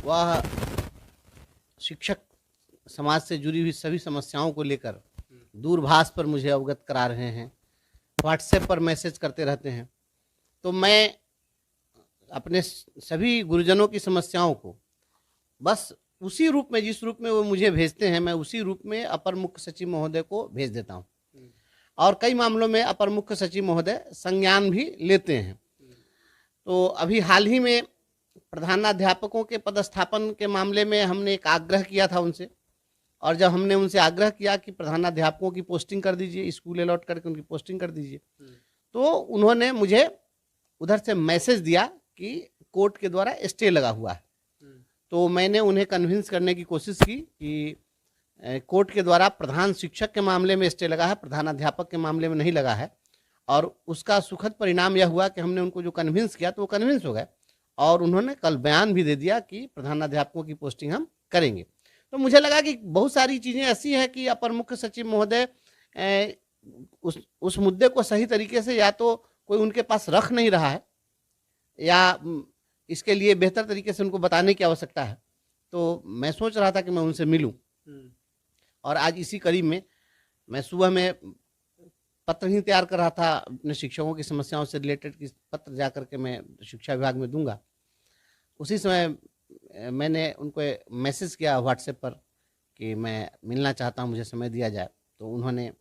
वह शिक्षक समाज से जुड़ी हुई सभी समस्याओं को लेकर दूरभाष पर मुझे अवगत करा रहे हैं, व्हाट्सएप पर मैसेज करते रहते हैं। तो मैं अपने सभी गुरुजनों की समस्याओं को बस उसी रूप में, जिस रूप में वो मुझे भेजते हैं, मैं उसी रूप में अपर मुख्य सचिव महोदय को भेज देता हूँ। और कई मामलों में अपर मुख्य सचिव महोदय संज्ञान भी लेते हैं। तो अभी हाल ही में प्रधानाध्यापकों के पदस्थापन के मामले में हमने एक आग्रह किया था उनसे, और जब हमने उनसे आग्रह किया कि प्रधानाध्यापकों की पोस्टिंग कर दीजिए, स्कूल अलॉट करके उनकी पोस्टिंग कर दीजिए, तो उन्होंने मुझे उधर से मैसेज दिया कि कोर्ट के द्वारा स्टे लगा हुआ है। तो मैंने उन्हें कन्विंस करने की कोशिश की कि कोर्ट के द्वारा प्रधान शिक्षक के मामले में स्टे लगा है, प्रधानाध्यापक के मामले में नहीं लगा है। और उसका सुखद परिणाम यह हुआ कि हमने उनको जो कन्विंस किया तो वो कन्विंस हो गए, और उन्होंने कल बयान भी दे दिया कि प्रधानाध्यापकों की पोस्टिंग हम करेंगे। तो मुझे लगा कि बहुत सारी चीज़ें ऐसी हैं कि अपर मुख्य सचिव महोदय उस मुद्दे को सही तरीके से या तो कोई उनके पास रख नहीं रहा है, या इसके लिए बेहतर तरीके से उनको बताने की आवश्यकता है। तो मैं सोच रहा था कि मैं उनसे मिलूं, और आज इसी कड़ी में मैं सुबह में पत्र ही तैयार कर रहा था अपने शिक्षकों की समस्याओं से रिलेटेड, कि पत्र जा करके मैं शिक्षा विभाग में दूंगा। उसी समय मैंने उनको मैसेज किया व्हाट्सएप पर कि मैं मिलना चाहता हूं, मुझे समय दिया जाए। तो उन्होंने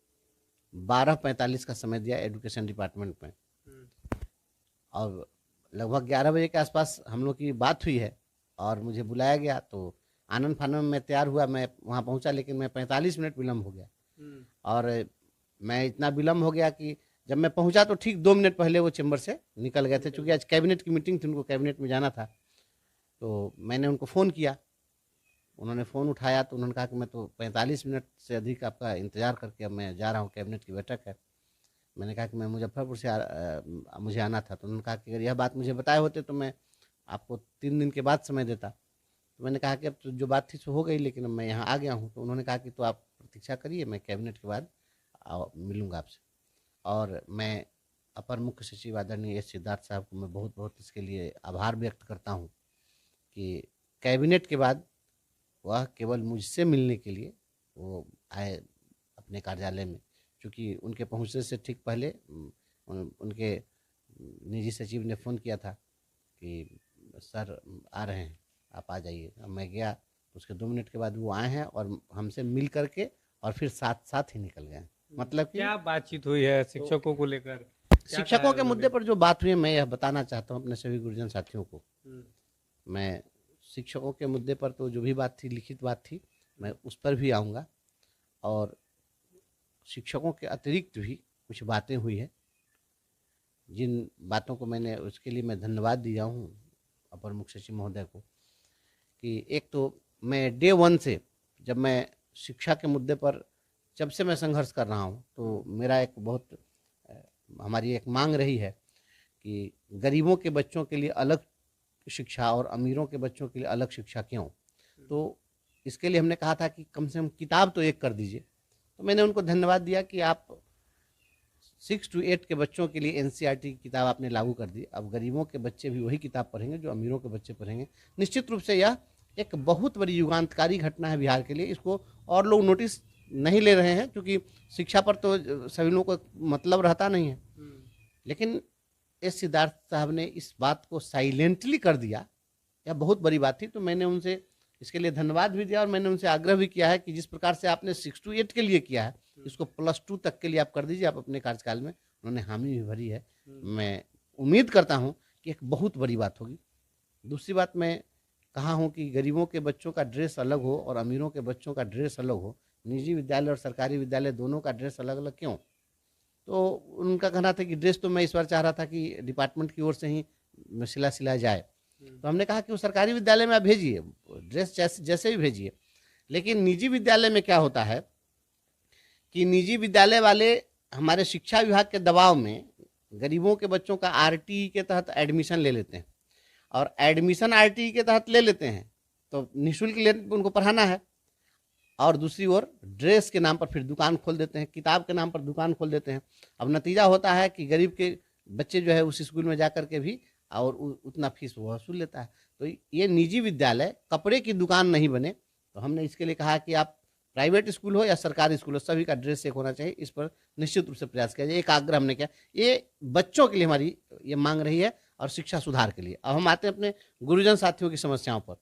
12:45 का समय दिया एजुकेशन डिपार्टमेंट में, और लगभग 11 बजे के आसपास हम लोग की बात हुई है और मुझे बुलाया गया। तो आनंद फानन में मैं तैयार हुआ, मैं वहाँ पहुँचा, लेकिन मैं 45 मिनट विलम्ब हो गया। और मैं इतना विलम्ब हो गया कि जब मैं पहुँचा तो ठीक 2 मिनट पहले वो चैम्बर से निकल गए थे, चूँकि आज कैबिनेट की मीटिंग थी, उनको कैबिनेट में जाना था। तो मैंने उनको फ़ोन किया, उन्होंने फ़ोन उठाया तो उन्होंने कहा कि मैं तो 45 मिनट से अधिक आपका इंतज़ार करके अब मैं जा रहा हूँ, कैबिनेट की बैठक है। मैंने कहा कि मैं मुजफ्फरपुर से मुझे आना था। तो उन्होंने कहा कि अगर यह बात मुझे बताए होते तो मैं आपको 3 दिन के बाद समय देता। तो मैंने कहा कि अब तो जो बात थी सो हो गई, लेकिन अब मैं यहाँ आ गया हूँ। तो उन्होंने कहा कि तो आप प्रतीक्षा करिए, मैं कैबिनेट के बाद मिलूँगा आपसे। और मैं अपर मुख्य सचिव आदरणीय एस सिद्धार्थ साहब को मैं बहुत बहुत इसके लिए आभार व्यक्त करता हूँ कि कैबिनेट के बाद वह केवल मुझसे मिलने के लिए वो आए अपने कार्यालय में, क्योंकि उनके पहुंचने से ठीक पहले उनके निजी सचिव ने फ़ोन किया था कि सर आ रहे हैं, आप आ जाइए। अब मैं गया तो उसके 2 मिनट के बाद वो आए हैं और हमसे मिल करके और फिर साथ साथ ही निकल गए। मतलब कि क्या बातचीत हुई है शिक्षकों को लेकर? शिक्षकों के मुद्दे पर जो बात हुई है, मैं यह बताना चाहता हूँ अपने सभी गुरुजन साथियों को। मैं शिक्षकों के मुद्दे पर तो जो भी बात थी, लिखित बात थी, मैं उस पर भी आऊँगा। और शिक्षकों के अतिरिक्त भी कुछ बातें हुई है, जिन बातों को मैंने, उसके लिए मैं धन्यवाद दिया हूँ अपर मुख्य सचिव महोदय को। कि एक तो मैं डे 1 से, जब मैं शिक्षा के मुद्दे पर जब से मैं संघर्ष कर रहा हूँ, तो मेरा एक बहुत हमारी एक मांग रही है कि गरीबों के बच्चों के लिए अलग शिक्षा और अमीरों के बच्चों के लिए अलग शिक्षा क्यों। तो इसके लिए हमने कहा था कि कम से कम किताब तो एक कर दीजिए। तो मैंने उनको धन्यवाद दिया कि आप 6 to 8 के बच्चों के लिए एनसीईआरटी की किताब आपने लागू कर दी। अब गरीबों के बच्चे भी वही किताब पढ़ेंगे जो अमीरों के बच्चे पढ़ेंगे। निश्चित रूप से यह एक बहुत बड़ी युगांतकारी घटना है बिहार के लिए। इसको और लोग नोटिस नहीं ले रहे हैं, क्योंकि शिक्षा पर तो सभी लोगों को मतलब रहता नहीं है, लेकिन एस सिद्धार्थ साहब ने इस बात को साइलेंटली कर दिया। यह बहुत बड़ी बात थी। तो मैंने उनसे इसके लिए धन्यवाद भी दिया, और मैंने उनसे आग्रह भी किया है कि जिस प्रकार से आपने 6 to 8 के लिए किया है, इसको +2 तक के लिए आप कर दीजिए, आप अपने कार्यकाल में। उन्होंने हामी भी भरी है। मैं उम्मीद करता हूँ कि एक बहुत बड़ी बात होगी। दूसरी बात, मैं कहा हूँ कि गरीबों के बच्चों का ड्रेस अलग हो और अमीरों के बच्चों का ड्रेस अलग हो। निजी विद्यालय और सरकारी विद्यालय दोनों का ड्रेस अलग अलग क्यों? तो उनका कहना था कि ड्रेस तो मैं इस बार चाह रहा था कि डिपार्टमेंट की ओर से ही सिला जाए। तो हमने कहा कि वो सरकारी विद्यालय में आप भेजिए, ड्रेस जैसे भी भेजिए। लेकिन निजी विद्यालय में क्या होता है कि निजी विद्यालय वाले हमारे शिक्षा विभाग के दबाव में गरीबों के बच्चों का आरटीई के तहत एडमिशन ले लेते हैं, और एडमिशन आरटीई के तहत ले लेते हैं तो निःशुल्क उनको पढ़ाना है, और दूसरी ओर ड्रेस के नाम पर फिर दुकान खोल देते हैं, किताब के नाम पर दुकान खोल देते हैं। अब नतीजा होता है कि गरीब के बच्चे जो है उस स्कूल में जा कर के भी और उतना फीस वो वसूल लेता है। तो ये निजी विद्यालय कपड़े की दुकान नहीं बने। तो हमने इसके लिए कहा कि आप प्राइवेट स्कूल हो या सरकारी स्कूल हो, सभी का ड्रेस एक होना चाहिए। इस पर निश्चित रूप से प्रयास किया जाए, एक आग्रह हमने किया। ये बच्चों के लिए हमारी ये मांग रही है और शिक्षा सुधार के लिए। अब हम आते हैं अपने गुरुजन साथियों की समस्याओं पर।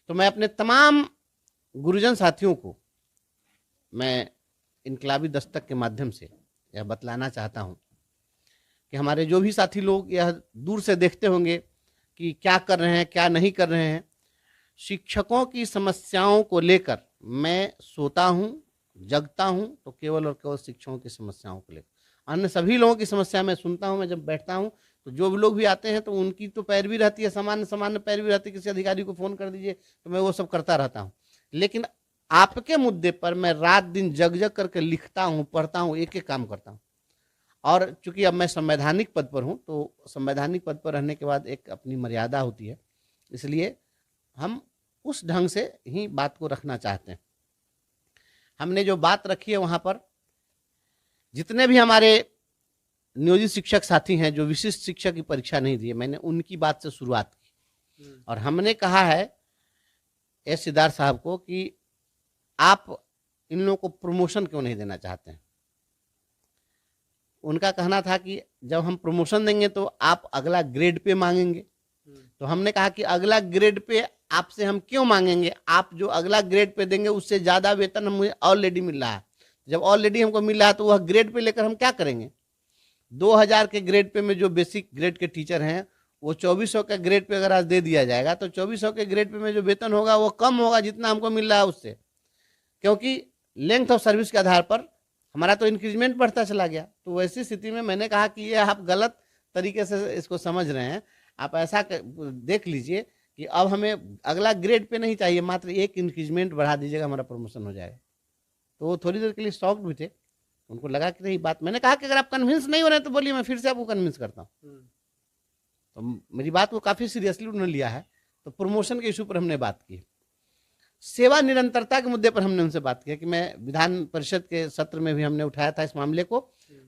तो मैं अपने तमाम गुरुजन साथियों को मैं इनकलाबी दस्तक के माध्यम से यह बतलाना चाहता हूँ कि हमारे जो भी साथी लोग यह दूर से देखते होंगे कि क्या कर रहे हैं क्या नहीं कर रहे हैं, शिक्षकों की समस्याओं को लेकर मैं सोता हूँ जगता हूँ तो केवल और केवल शिक्षकों की समस्याओं को लेकर। अन्य सभी लोगों की समस्या मैं सुनता हूँ। मैं जब बैठता हूँ तो जो भी लोग भी आते हैं तो उनकी तो पैरवी रहती है, सामान्य पैरवी रहती है, किसी अधिकारी को फ़ोन कर दीजिए तो मैं वो सब करता रहता हूँ। लेकिन आपके मुद्दे पर मैं रात दिन जग जग करके लिखता हूँ, पढ़ता हूँ, एक एक काम करता हूँ। और चूंकि अब मैं संवैधानिक पद पर हूँ तो संवैधानिक पद पर रहने के बाद एक अपनी मर्यादा होती है, इसलिए हम उस ढंग से ही बात को रखना चाहते हैं। हमने जो बात रखी है वहाँ पर जितने भी हमारे नियोजित शिक्षक साथी हैं जो विशिष्ट शिक्षक की परीक्षा नहीं दिए, मैंने उनकी बात से शुरुआत की और हमने कहा है एस सिद्धार्थ साहब को कि आप इन लोगों को प्रमोशन क्यों नहीं देना चाहते हैं। उनका कहना था कि जब हम प्रमोशन देंगे तो आप अगला ग्रेड पे मांगेंगे। तो हमने कहा कि अगला ग्रेड पे आपसे हम क्यों मांगेंगे, आप जो अगला ग्रेड पे देंगे उससे ज़्यादा वेतन हमें ऑलरेडी मिल रहा है। जब ऑलरेडी हमको मिल रहा है तो वह ग्रेड पे लेकर हम क्या करेंगे। 2000 के ग्रेड पे में जो बेसिक ग्रेड के टीचर हैं वो 2400 के ग्रेड पे अगर आज दे दिया जाएगा तो 2400 के ग्रेड पे में जो वेतन होगा वो कम होगा जितना हमको मिल रहा है उससे, क्योंकि लेंथ ऑफ सर्विस के आधार पर हमारा तो इंक्रीजमेंट बढ़ता चला गया। तो वैसी स्थिति में मैंने कहा कि ये आप गलत तरीके से इसको समझ रहे हैं। आप ऐसा देख लीजिए कि अब हमें अगला ग्रेड पे नहीं चाहिए, मात्र एक इंक्रीजमेंट बढ़ा दीजिएगा, हमारा प्रमोशन हो जाएगा। तो वो थोड़ी देर के लिए शॉक्ड भी थे, उनको लगा कि नहीं बात। मैंने कहा कि अगर आप कन्विंस नहीं हो रहे तो बोलिए, मैं फिर से आपको कन्विंस करता हूँ। तो मेरी बात को काफ़ी सीरियसली उन्होंने लिया है। तो प्रमोशन के इशू पर हमने बात की। सेवा निरंतरता के मुद्दे पर हमने उनसे बात किया कि मैं विधान परिषद के सत्र में भी हमने उठाया था इस मामले को,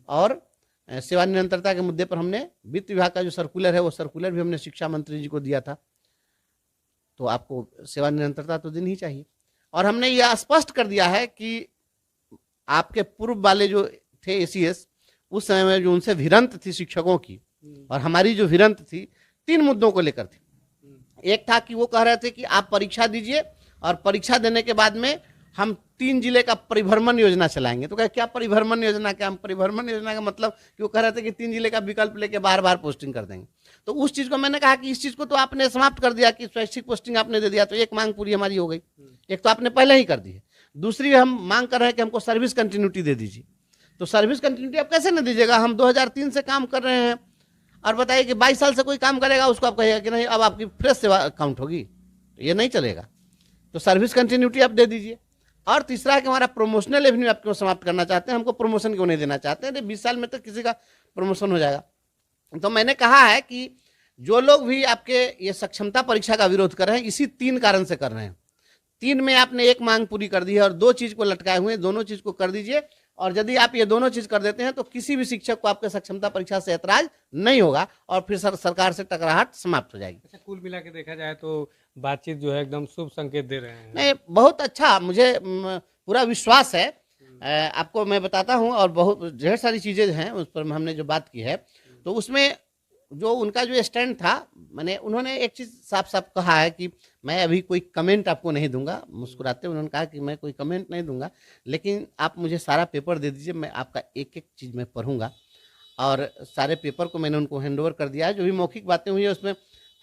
और सेवा निरंतरता के मुद्दे पर हमने वित्त विभाग का जो सर्कुलर है वो सर्कुलर भी हमने शिक्षा मंत्री जी को दिया था। तो आपको सेवा निरंतरता तो देनी ही चाहिए। और हमने यह स्पष्ट कर दिया है कि आपके पूर्व वाले जो थे एसीएस, उस समय में जो उनसे भिड़ंत थी शिक्षकों की और हमारी जो भिड़ंत थी 3 मुद्दों को लेकर थी। एक था कि वो कह रहे थे कि आप परीक्षा दीजिए और परीक्षा देने के बाद में हम 3 जिले का परिभ्रमण योजना चलाएंगे। तो क्या परिभ्रमण योजना, क्या हम परिभ्रमण योजना का मतलब कि वो कह रहे थे कि 3 जिले का विकल्प लेके बार बार पोस्टिंग कर देंगे। तो उस चीज़ को मैंने कहा कि इस चीज़ को तो आपने समाप्त कर दिया कि स्वैच्छिक पोस्टिंग आपने दे दिया, तो एक मांग पूरी हमारी हो गई। एक तो आपने पहले ही कर दी है, दूसरी हम मांग कर रहे हैं कि हमको सर्विस कंटिन्यूटी दे दीजिए। तो सर्विस कंटिन्यूटी आप कैसे न दीजिएगा, हम 2003 से काम कर रहे हैं और बताइए कि 22 साल से कोई काम करेगा उसको आप कहिएगा कि नहीं अब आपकी फ्रेश सेवा काउंट होगी, तो ये नहीं चलेगा। तो सर्विस कंटिन्यूटी आप दे दीजिए। और तीसरा है कि हमारा प्रोमोशनल एवेन्यू आप क्यों समाप्त करना चाहते हैं, हमको प्रमोशन क्यों नहीं देना चाहते हैं, 20 साल में तो किसी का प्रमोशन हो जाएगा। तो मैंने कहा है कि जो लोग भी आपके ये सक्षमता परीक्षा का विरोध कर रहे हैं इसी 3 कारण से कर रहे हैं। 3 में आपने एक मांग पूरी कर दी है और 2 चीज़ को लटकाए हुए हैं, दोनों चीज़ को कर दीजिए। और यदि आप ये दोनों चीज़ कर देते हैं तो किसी भी शिक्षक को आपके सक्षमता परीक्षा से ऐतराज नहीं होगा और फिर सरकार से टकराहट समाप्त हो जाएगी। अच्छा, कुल मिला के देखा जाए तो बातचीत जो है एकदम शुभ संकेत दे रहे हैं। नहीं, बहुत अच्छा, मुझे पूरा विश्वास है। आपको मैं बताता हूँ, और बहुत ढेर सारी चीज़ें हैं उस पर हमने जो बात की है। तो उसमें जो उनका जो स्टैंड था, मैंने उन्होंने एक चीज़ साफ साफ कहा है कि मैं अभी कोई कमेंट आपको नहीं दूंगा। मुस्कुराते उन्होंने कहा कि मैं कोई कमेंट नहीं दूंगा, लेकिन आप मुझे सारा पेपर दे दीजिए, मैं आपका एक एक चीज़ मैं पढ़ूंगा। और सारे पेपर को मैंने उनको हैंड ओवर कर दिया है। जो भी मौखिक बातें हुई है उसमें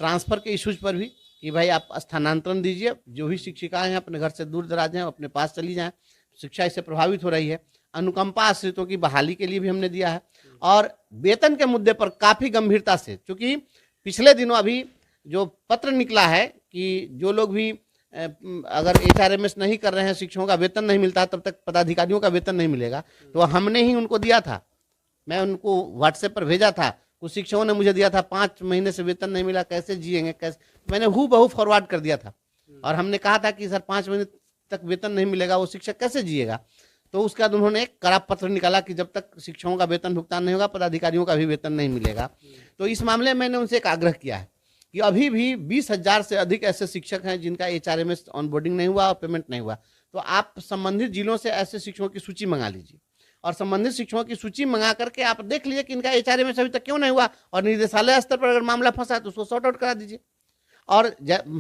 ट्रांसफ़र के इशूज़ पर भी कि भाई आप स्थानांतरण दीजिए, जो भी शिक्षिकाएँ हैं अपने घर से दूर दराज हैं अपने पास चली जाएँ, शिक्षा इससे प्रभावित हो रही है। अनुकंपा आश्रितों की बहाली के लिए भी हमने दिया है। और वेतन के मुद्दे पर काफ़ी गंभीरता से, क्योंकि पिछले दिनों अभी जो पत्र निकला है कि जो लोग भी अगर HRMS नहीं कर रहे हैं, शिक्षकों का वेतन नहीं मिलता, तब तक पदाधिकारियों का वेतन नहीं मिलेगा। तो हमने ही उनको दिया था, मैं उनको व्हाट्सएप पर भेजा था, कुछ शिक्षकों ने मुझे दिया था 5 महीने से वेतन नहीं मिला, कैसे जिएंगे कैसे, मैंने हूबहू फॉरवर्ड कर दिया था। और हमने कहा था कि सर 5 महीने तक वेतन नहीं मिलेगा वो शिक्षक कैसे जिएगा। तो उसके बाद उन्होंने एक कड़ा पत्र निकाला कि जब तक शिक्षकों का वेतन भुगतान नहीं होगा पदाधिकारियों का भी वेतन नहीं मिलेगा। तो इस मामले में मैंने उनसे एक आग्रह किया है कि अभी भी 20,000 से अधिक ऐसे शिक्षक हैं जिनका HRMS ऑनबोर्डिंग नहीं हुआ और पेमेंट नहीं हुआ। तो आप संबंधित जिलों से ऐसे शिक्षकों की सूची मंगा लीजिए और संबंधित शिक्षकों की सूची मंगा करके आप देख लीजिए कि इनका HRMS अभी तक क्यों नहीं हुआ, और निर्देशालय स्तर पर अगर मामला फंसा तो उसको सॉर्ट आउट करा दीजिए। और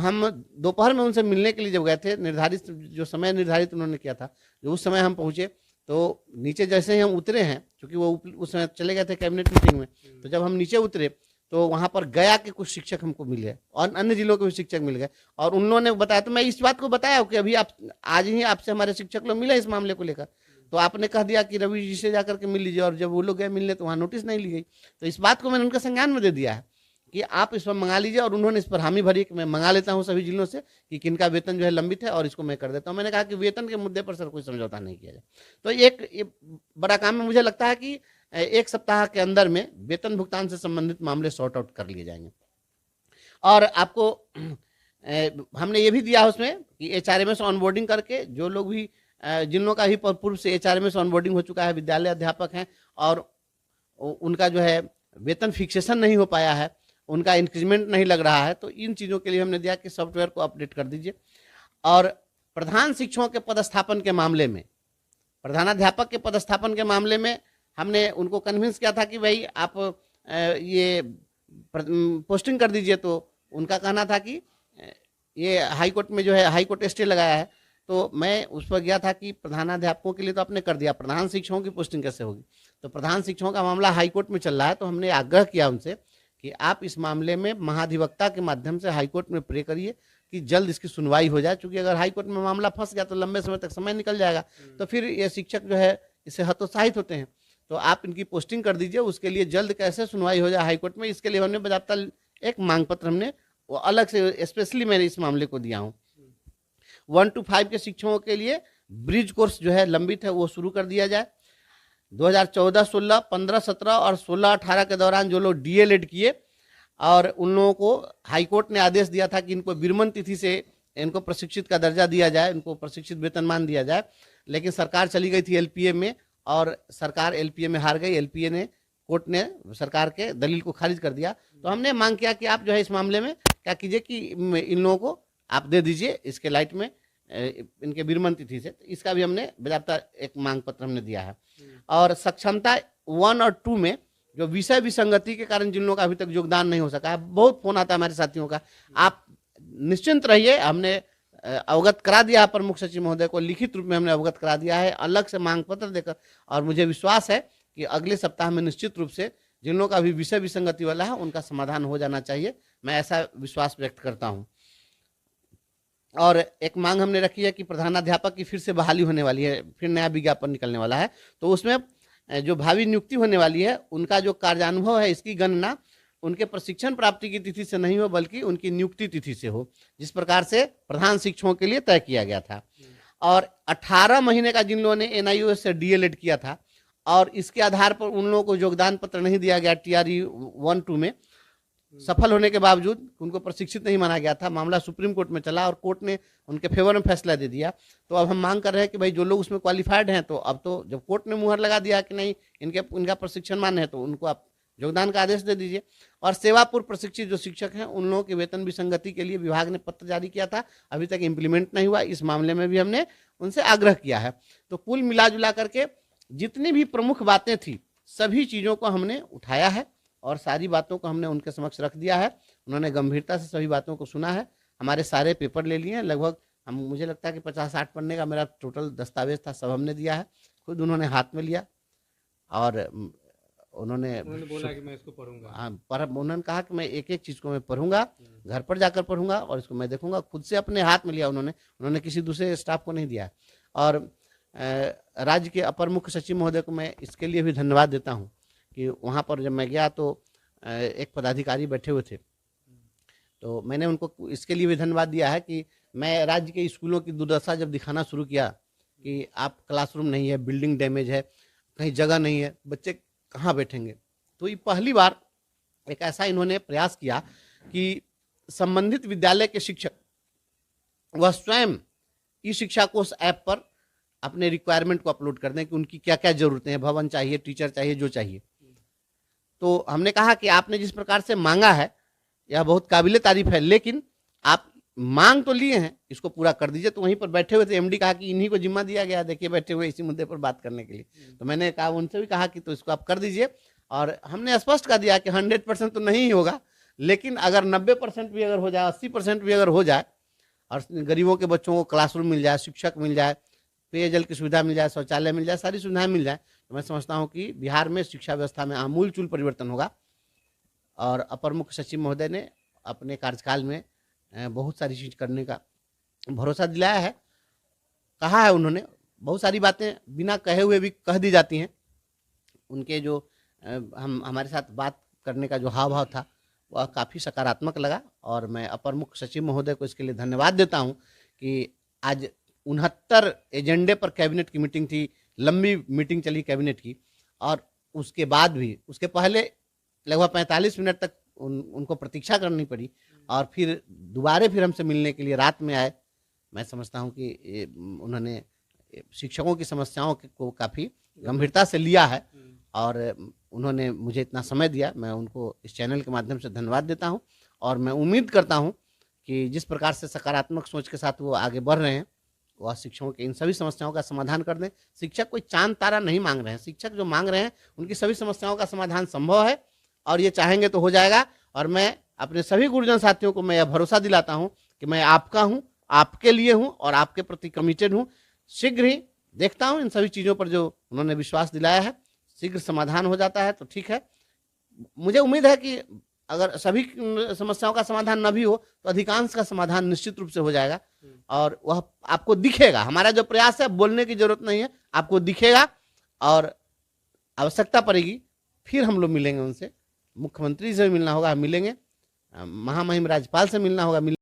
हम दोपहर में उनसे मिलने के लिए जब गए थे, निर्धारित जो समय निर्धारित उन्होंने किया था, जो उस समय हम पहुंचे तो नीचे जैसे ही हम उतरे हैं, क्योंकि वो उस समय चले गए थे कैबिनेट मीटिंग में, तो जब हम नीचे उतरे तो वहां पर गया के कुछ शिक्षक हमको मिल गए और अन्य जिलों के भी शिक्षक मिल गए, और उन लोगों ने बताया, तो मैं इस बात को बताया कि अभी आप आज ही आपसे हमारे शिक्षक लोग मिले इस मामले को लेकर, तो आपने कह दिया कि रवि जी से जाकर के मिल लीजिए, और जब वो लोग गए मिलने तो वहाँ नोटिस नहीं ली गई। तो इस बात को मैंने उनके संज्ञान में दे दिया है कि आप इस पर मंगा लीजिए, और उन्होंने इस पर हामी भरी कि मैं मंगा लेता हूं सभी जिलों से कि किनका वेतन जो है लंबित है और इसको मैं कर देता हूं। मैंने कहा कि वेतन के मुद्दे पर सर कोई समझौता नहीं किया जाए। तो एक बड़ा काम है, मुझे लगता है कि एक सप्ताह के अंदर में वेतन भुगतान से संबंधित मामले सॉर्ट आउट कर लिए जाएंगे। और आपको हमने ये भी दिया उसमें कि HRMS ऑनबोर्डिंग करके जो लोग भी जिन लोगों का भी पूर्व से HRMS ऑनबोर्डिंग हो चुका है, विद्यालय अध्यापक हैं और उनका जो है वेतन फिक्सेशन नहीं हो पाया है, उनका इंक्रीमेंट नहीं लग रहा है, तो इन चीज़ों के लिए हमने दिया कि सॉफ्टवेयर को अपडेट कर दीजिए। और प्रधान शिक्षकों के पदस्थापन के मामले में, प्रधानाध्यापक के पदस्थापन के मामले में हमने उनको कन्विंस किया था कि भाई आप ये पोस्टिंग कर दीजिए, तो उनका कहना था कि ये हाई कोर्ट में जो है हाई कोर्ट स्टे लगाया है। तो मैं उस पर गया था कि प्रधानाध्यापकों के लिए तो आपने कर दिया, प्रधान शिक्षकों की पोस्टिंग कैसे होगी? तो प्रधान शिक्षकों का मामला हाई कोर्ट में चल रहा है, तो हमने आग्रह किया उनसे कि आप इस मामले में महाधिवक्ता के माध्यम से हाई कोर्ट में प्रे करिए कि जल्द इसकी सुनवाई हो जाए, क्योंकि अगर हाई कोर्ट में मामला फंस गया तो लंबे समय तक समय निकल जाएगा, तो फिर ये शिक्षक जो है इससे हतोत्साहित होते हैं। तो आप इनकी पोस्टिंग कर दीजिए, उसके लिए जल्द कैसे सुनवाई हो जाए हाई कोर्ट में, इसके लिए हमने बजाबता एक मांग पत्र हमने वो अलग से स्पेशली मैंने इस मामले को दिया हूँ। 1 to 5 के शिक्षकों के लिए ब्रिज कोर्स जो है लंबित है वो शुरू कर दिया जाए। 2014-16, 15-17 और 16-18 के दौरान जो लोग DLED किए और उन लोगों को हाई कोर्ट ने आदेश दिया था कि इनको विरमण तिथि से इनको प्रशिक्षित का दर्जा दिया जाए, इनको प्रशिक्षित वेतनमान दिया जाए, लेकिन सरकार चली गई थी LPA में और सरकार LPA में हार गई। LPA ने, कोर्ट ने सरकार के दलील को खारिज कर दिया। तो हमने मांग किया कि आप जो है इस मामले में क्या कीजिए कि इन लोगों को आप दे दीजिए इसके लाइट में इनके विरमण तिथि से। तो इसका भी हमने बजाबता एक मांग पत्र हमने दिया है। और सक्षमता 1 और 2 में जो विषय विसंगति के कारण जिन लोगों का अभी तक योगदान नहीं हो सका है, बहुत फोन आता है हमारे साथियों का, आप निश्चिंत रहिए, हमने अवगत करा दिया प्रमुख सचिव महोदय को, लिखित रूप में हमने अवगत करा दिया है अलग से मांग पत्र देकर, और मुझे विश्वास है कि अगले सप्ताह में निश्चित रूप से जिन लोगों का अभी विषय विसंगति वाला है उनका समाधान हो जाना चाहिए, मैं ऐसा विश्वास व्यक्त करता हूं। और एक मांग हमने रखी है कि प्रधानाध्यापक की फिर से बहाली होने वाली है, फिर नया विज्ञापन निकलने वाला है, तो उसमें जो भावी नियुक्ति होने वाली है उनका जो कार्यानुभव है इसकी गणना उनके प्रशिक्षण प्राप्ति की तिथि से नहीं हो बल्कि उनकी नियुक्ति तिथि से हो, जिस प्रकार से प्रधान शिक्षकों के लिए तय किया गया था। और 18 महीने का जिन लोगों ने NIOS से DLED किया था और इसके आधार पर उन लोगों को योगदान पत्र नहीं दिया गया TRE 1-2 में, सफल होने के बावजूद उनको प्रशिक्षित नहीं माना गया था, मामला सुप्रीम कोर्ट में चला और कोर्ट ने उनके फेवर में फैसला दे दिया। तो अब हम मांग कर रहे हैं कि भाई जो लोग उसमें क्वालिफाइड हैं, तो अब तो जब कोर्ट ने मुहर लगा दिया कि नहीं इनका प्रशिक्षण मान्य है, तो उनको आप योगदान का आदेश दे दीजिए। और सेवा पूर्व प्रशिक्षित जो शिक्षक हैं उन लोगों के वेतन विसंगति के लिए विभाग ने पत्र जारी किया था, अभी तक इम्प्लीमेंट नहीं हुआ, इस मामले में भी हमने उनसे आग्रह किया है। तो कुल मिला जुला करके जितनी भी प्रमुख बातें थी सभी चीज़ों को हमने उठाया है और सारी बातों को हमने उनके समक्ष रख दिया है। उन्होंने गंभीरता से सभी बातों को सुना है, हमारे सारे पेपर ले लिए हैं, लगभग मुझे लगता है कि 50-60 पन्ने का मेरा टोटल दस्तावेज था, सब हमने दिया है, खुद उन्होंने हाथ में लिया और उन्होंने बोला कि मैं इसको पढ़ूंगा। हाँ, पर उन्होंने कहा कि मैं एक एक चीज़ को मैं पढ़ूंगा, घर पर जाकर पढ़ूंगा और इसको मैं देखूंगा, खुद से अपने हाथ में लिया उन्होंने किसी दूसरे स्टाफ को नहीं दिया। और राज्य के अपर मुख्य सचिव महोदय को मैं इसके लिए भी धन्यवाद देता हूँ कि वहाँ पर जब मैं गया तो एक पदाधिकारी बैठे हुए थे, तो मैंने उनको इसके लिए भी धन्यवाद दिया है कि मैं राज्य के स्कूलों की दुर्दशा जब दिखाना शुरू किया कि आप क्लासरूम नहीं है, बिल्डिंग डैमेज है, कहीं जगह नहीं है, बच्चे कहाँ बैठेंगे, तो ये पहली बार एक ऐसा इन्होंने प्रयास किया कि संबंधित विद्यालय के शिक्षक वह स्वयं ई शिक्षा कोष ऐप पर अपने रिक्वायरमेंट को अपलोड कर दें कि उनकी क्या क्या जरूरतें हैं, भवन चाहिए, टीचर चाहिए, जो चाहिए। तो हमने कहा कि आपने जिस प्रकार से मांगा है यह बहुत काबिले तारीफ है, लेकिन आप मांग तो लिए हैं, इसको पूरा कर दीजिए। तो वहीं पर बैठे हुए थे एमडी कहा कि इन्हीं को जिम्मा दिया गया, देखिए बैठे हुए इसी मुद्दे पर बात करने के लिए। तो मैंने कहा, उनसे भी कहा कि तो इसको आप कर दीजिए, और हमने स्पष्ट कर दिया कि 100% तो नहीं होगा, लेकिन अगर 90% भी अगर हो जाए, 80% भी अगर हो जाए, और गरीबों के बच्चों को क्लासरूम मिल जाए, शिक्षक मिल जाए, पेयजल की सुविधा मिल जाए, शौचालय मिल जाए, सारी सुविधाएं मिल जाए, तो मैं समझता हूँ कि बिहार में शिक्षा व्यवस्था में आमूलचूल परिवर्तन होगा। और अपर मुख्य सचिव महोदय ने अपने कार्यकाल में बहुत सारी चीज करने का भरोसा दिलाया है, कहा है उन्होंने। बहुत सारी बातें बिना कहे हुए भी कह दी जाती हैं। उनके जो हम हमारे साथ बात करने का जो हाव भाव था वह काफ़ी सकारात्मक लगा, और मैं अपर मुख्य सचिव महोदय को इसके लिए धन्यवाद देता हूं कि आज 69 एजेंडे पर कैबिनेट की मीटिंग थी, लंबी मीटिंग चली कैबिनेट की, और उसके बाद भी उसके पहले लगभग 45 मिनट तक उनको प्रतीक्षा करनी पड़ी, और फिर दोबारा फिर हमसे मिलने के लिए रात में आए। मैं समझता हूं कि उन्होंने शिक्षकों की समस्याओं को काफ़ी गंभीरता से लिया है, और उन्होंने मुझे इतना समय दिया। मैं उनको इस चैनल के माध्यम से धन्यवाद देता हूं, और मैं उम्मीद करता हूं कि जिस प्रकार से सकारात्मक सोच के साथ वो आगे बढ़ रहे हैं, वह शिक्षकों के इन सभी समस्याओं का समाधान कर दें। शिक्षक कोई चांद तारा नहीं मांग रहे हैं, शिक्षक जो मांग रहे हैं उनकी सभी समस्याओं का समाधान संभव है, और ये चाहेंगे तो हो जाएगा। और मैं अपने सभी गुरुजन साथियों को मैं यह भरोसा दिलाता हूं कि मैं आपका हूं, आपके लिए हूं, और आपके प्रति कमिटेड हूं। शीघ्र ही देखता हूं इन सभी चीज़ों पर जो उन्होंने विश्वास दिलाया है, शीघ्र समाधान हो जाता है तो ठीक है। मुझे उम्मीद है कि अगर सभी समस्याओं का समाधान न भी हो तो अधिकांश का समाधान निश्चित रूप से हो जाएगा, और वह आपको दिखेगा। हमारा जो प्रयास है, बोलने की जरूरत नहीं है, आपको दिखेगा, और आवश्यकता पड़ेगी फिर हम लोग मिलेंगे उनसे। मुख्यमंत्री से मिलना होगा, हम मिलेंगे, महामहिम राज्यपाल से मिलना होगा,